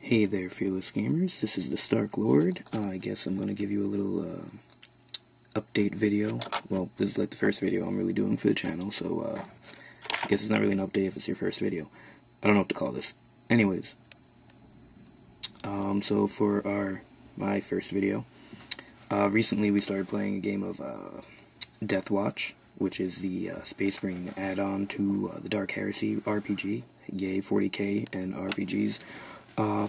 Hey there, fearless gamers. This is the Stark Lord. I guess I'm going to give you a little update video. Well, this is like the first video I'm really doing for the channel, so I guess it's not really an update if it's your first video. I don't know what to call this. Anyways, so for my first video, recently we started playing a game of Death Watch, which is the Space Marine add-on to the Dark Heresy RPG. Yay, 40k and RPGs.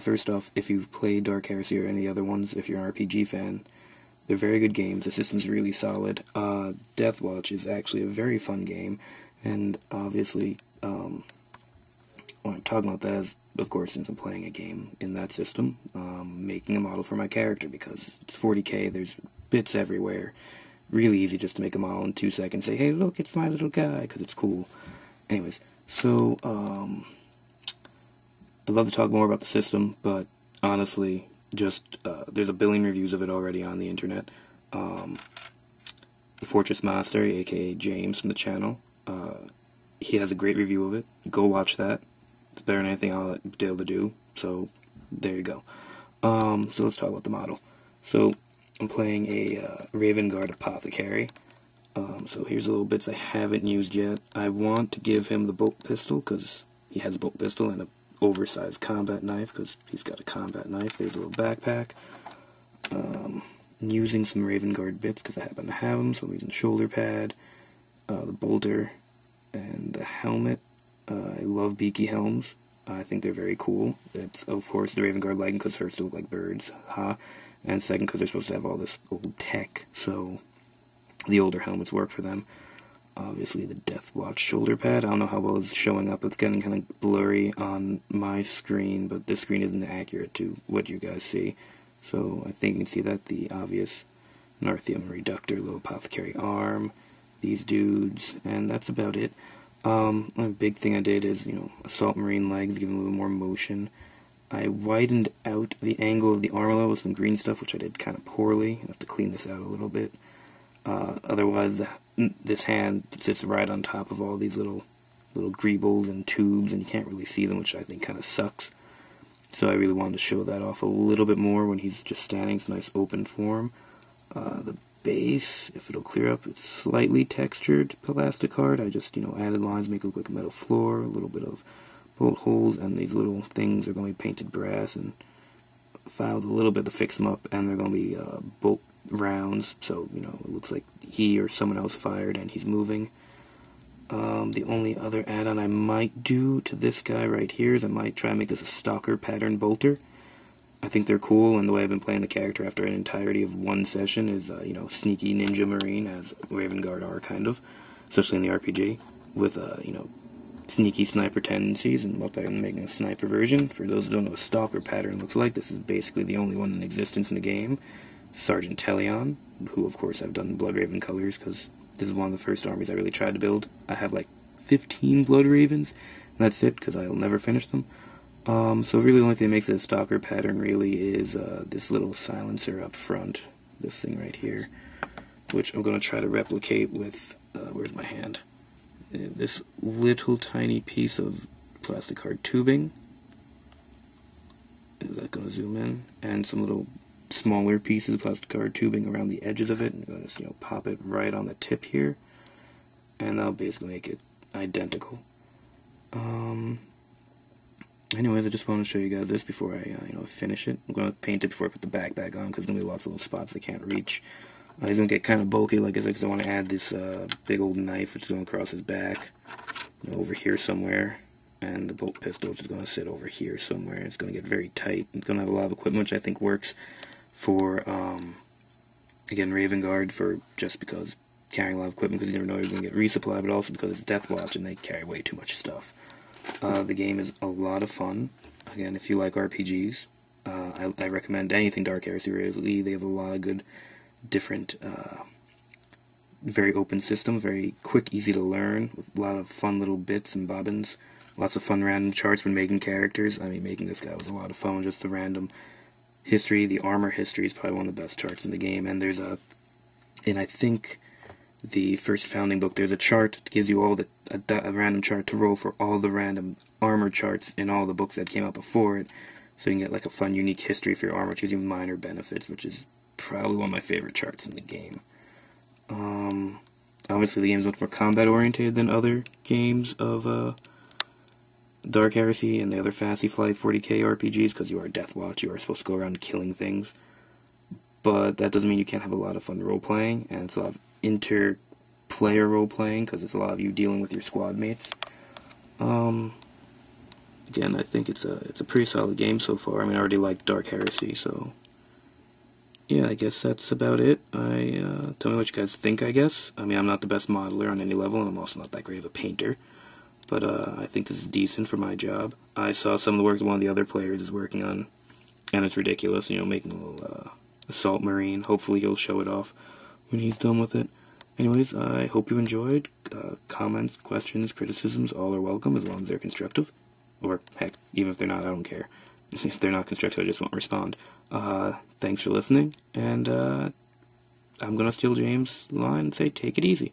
First off, if you've played Dark Heresy or any other ones, if you're an RPG fan, they're very good games. The system's really solid. Death Watch is actually a very fun game, and obviously, what I'm talking about that is, of course, since I'm playing a game in that system, making a model for my character, because it's 40k, there's bits everywhere. Really easy just to make a model in 2 seconds, say, hey, look, it's my little guy, because it's cool. Anyways, so, I'd love to talk more about the system, but honestly, just, there's a billion reviews of it already on the internet. The Fortress Monastery, aka James from the channel, he has a great review of it. Go watch that. It's better than anything I'll be able to do, so there you go. So let's talk about the model. So, I'm playing a Raven Guard Apothecary. So here's the little bits I haven't used yet. I want to give him the bolt pistol, because he has a bolt pistol and a oversized combat knife, because he's got a combat knife. There's a little backpack. Using some Raven Guard bits because I happen to have them, so I'm using shoulder pad, the bolter, and the helmet. I love beaky helms. I think they're very cool. It's, of course, the Raven Guard legging, because first they look like birds, and second because they're supposed to have all this old tech, so the older helmets work for them. Obviously, the Death Watch shoulder pad. I don't know how well it's showing up. It's getting kind of blurry on my screen, but this screen isn't accurate to what you guys see. So I think you can see that. The obvious Narthium Reductor, little Apothecary arm, these dudes, and that's about it. One big thing I did is, Assault Marine legs, giving a little more motion. I widened out the angle of the armor level with some green stuff, which I did kind of poorly. I have to clean this out a little bit. Otherwise, this hand sits right on top of all these little greebles and tubes, and you can't really see them, which I think kind of sucks. So I really wanted to show that off a little bit more when he's just standing. It's a nice open form. The base, if it'll clear up, it's slightly textured plasticard. I just, added lines, make it look like a metal floor, a little bit of bolt holes, and these little things are going to be painted brass and filed a little bit to fix them up, and they're going to be bolt rounds, so, it looks like he or someone else fired and he's moving. The only other add-on I might do to this guy right here is I might try and make this a stalker pattern bolter. I think they're cool, and the way I've been playing the character after an entirety of one session is, sneaky ninja marine, as Raven Guard are, kind of, especially in the RPG, with, sneaky sniper tendencies, and what I'm making a sniper version. For those who don't know what a stalker pattern looks like, this is basically the only one in existence in the game. Sergeant Telion, who of course I've done Blood Raven colors, because this is one of the first armies I really tried to build. I have like 15 Blood Ravens, and that's it, because I'll never finish them. So really the only thing that makes it a stalker pattern really is this little silencer up front, this thing right here, which I'm going to try to replicate with, where's my hand? This little tiny piece of plastic card tubing. Is that going to zoom in? And some little smaller pieces of plastic card tubing around the edges of it, and I'm going to just, pop it right on the tip here, and that'll basically make it identical. Anyways, I just want to show you guys this before I, finish it. I'm going to paint it before I put the backpack on, because there's going to be lots of little spots I can't reach. He's going to get kind of bulky, like I said, because I want to add this big old knife, which is going across his back, over here somewhere. And the bolt pistol, which is going to sit over here somewhere. It's going to get very tight. It's going to have a lot of equipment, which I think works for, again, Raven Guard, for just because carrying a lot of equipment, because you never know you're going to get resupply, but also because it's Death Watch and they carry way too much stuff. The game is a lot of fun. Again, if you like RPGs, I recommend anything Dark Heresy really. They have a lot of good, different, very open systems, very quick, easy to learn, with a lot of fun little bits and bobbins. Lots of fun random charts when making characters. I mean, making this guy was a lot of fun. Just the random history, the armor history is probably one of the best charts in the game. And there's I think the first founding book, there's a chart that gives you all a random chart to roll for all the random armor charts in all the books that came out before it. So you can get like a fun, unique history for your armor, choosing minor benefits, which is probably one of my favorite charts in the game. Obviously, the game is much more combat oriented than other games of Dark Heresy and the other Fantasy Flight 40k RPGs, because you are Deathwatch, you are supposed to go around killing things. But that doesn't mean you can't have a lot of fun role playing, and it's a lot of inter-player role playing, because it's a lot of you dealing with your squad mates. Again, I think it's a pretty solid game so far. I mean, I already like Dark Heresy, so yeah, I guess that's about it. Tell me what you guys think, I guess. I mean, I'm not the best modeler on any level, and I'm also not that great of a painter. But I think this is decent for my job. I saw some of the work that one of the other players is working on, and it's ridiculous, making a little assault marine. Hopefully he'll show it off when he's done with it. Anyways, I hope you enjoyed. Comments, questions, criticisms, all are welcome as long as they're constructive. Or, heck, even if they're not, I don't care. If they're not constructive, I just won't respond. Thanks for listening, and I'm going to steal James' line and say, take it easy.